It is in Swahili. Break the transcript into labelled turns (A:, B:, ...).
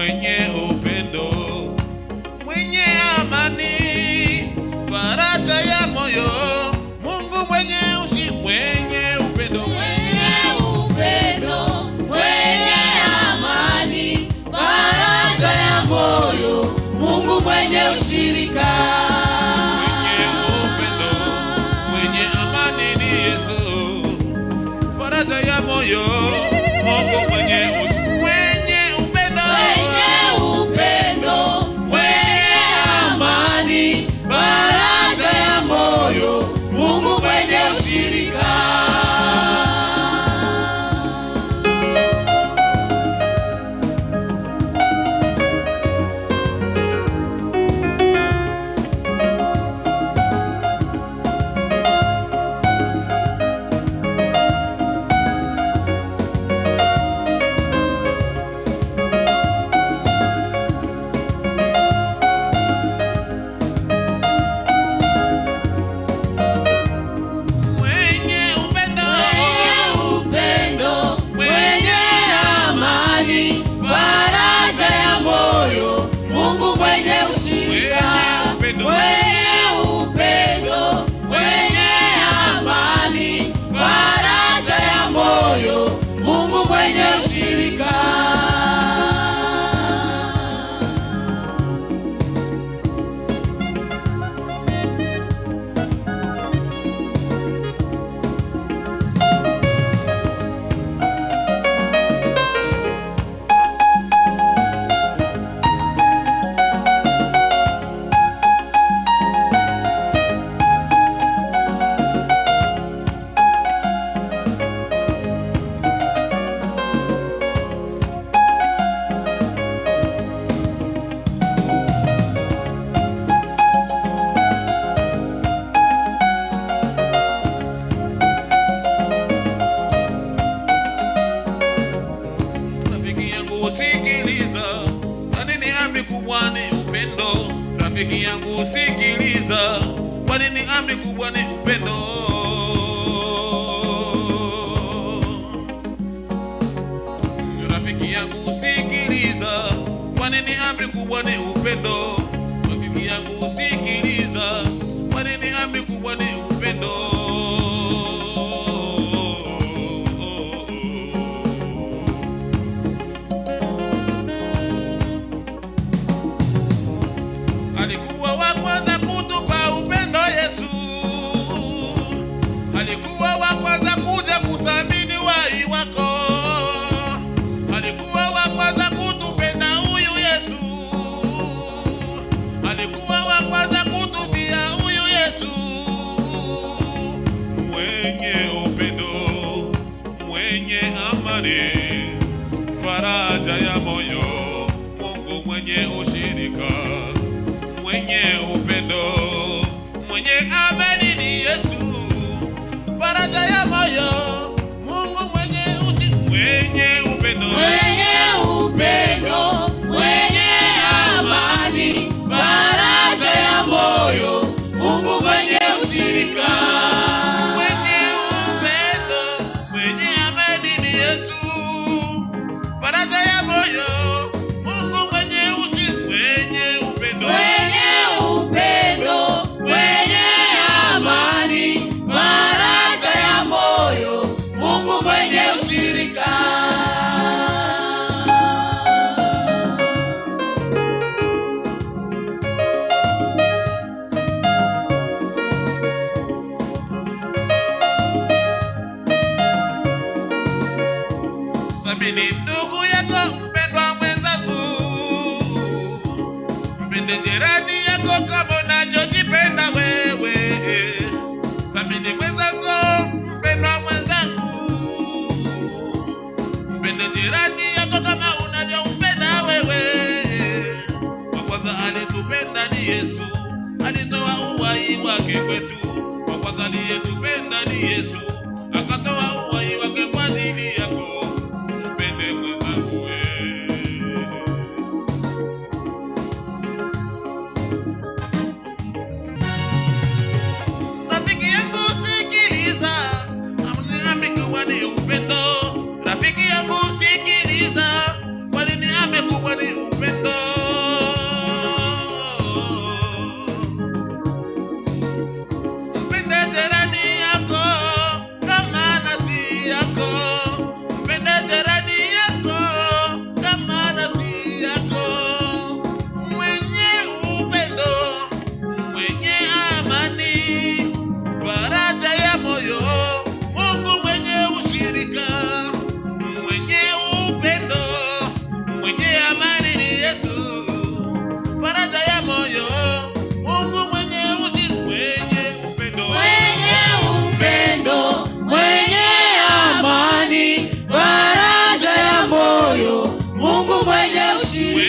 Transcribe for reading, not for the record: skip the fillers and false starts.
A: mwenye upendo, mwenye amani, faraja ya moyo, Mungu mwenye ushi, mwenye upendo,
B: mwenye upendo, mwenye amani, faraja ya moyo, Mungu mwenye ushirika.
A: Mwenye upendo, mwenye amani ni Yesu, faraja ya moyo, Mungu mwenye ushi, mwenye upendo,
B: Mwenye upendo, mwenye amani, faraja ya moyo, Mungu mwenye ushirika.
A: mwenye upendo,
B: Mwenye upendo, mwenye amani, faraja ya moyo, Mungu mwenye ushirika. Mwenye upendo, mwenye amani, faraja ya moyo, Mungu mwenye ushirika.
A: rafiki yangu usikiliza, kwa nini amri kubwa ni upendo? Rafiki yangu usikiliza, kwa nini amri kubwa ni upendo? Rafiki yangu usikiliza, kwa nini amri kubwa ni upendo? Rafiki yangu usikiliza, kwa nini amri kubwa ni upendo? Alikuwa wa kwanza kutupa upendo Yesu, alikuwa wa kwanza kuja kuthamini uhai wako, alikuwa wa kwanza kutupenda huyu Yesu, alikuwa wa kwanza kutufia huyu Yesu, mwenye upendo, mwenye amani, faraja ya moyo, Mungu mwenye ushirika, mwenye upendo, mwenye amani ni Yesu, faraja ya moyo, Mungu mwenye ushi, mwenye upendo,
B: Mwenye upendo, mwenye amani, faraja ya moyo, Mungu mwenye ushirika.
A: mwenye upendo, mwenye amani ni Yesu, faraja ya moyo, Mungu mwenye ushi, mwenye upendo,
B: Mwenye upendo, mwenye amani, faraja ya moyo, Mungu mwenye ushirika.
A: Sabini ndugu yako mpendwa mwenzangu, mpende jirani yako kama unavyojipenda wewe. Sabini mwenzako mpendwa mwenzangu, mpende jirani yako kama unavyompenda wewe. Wa kwanza alitupenda ni Yesu, alitoa uhai wake kwetu. Wa kwanza aliyetupenda ni Yesu, akatoa uhai wake kwa ajili yako. Mpende mwenzangu wewe. Rafiki yangu sikiliza, amri kubwa ni upendo. Rafiki yangu sikiliza, kwa nini amri kubwa ni upendo? faraja ya moyo, Mungu mwenye upendo,
B: mwenye amani, faraja ya moyo, Mungu mwenye ushirika.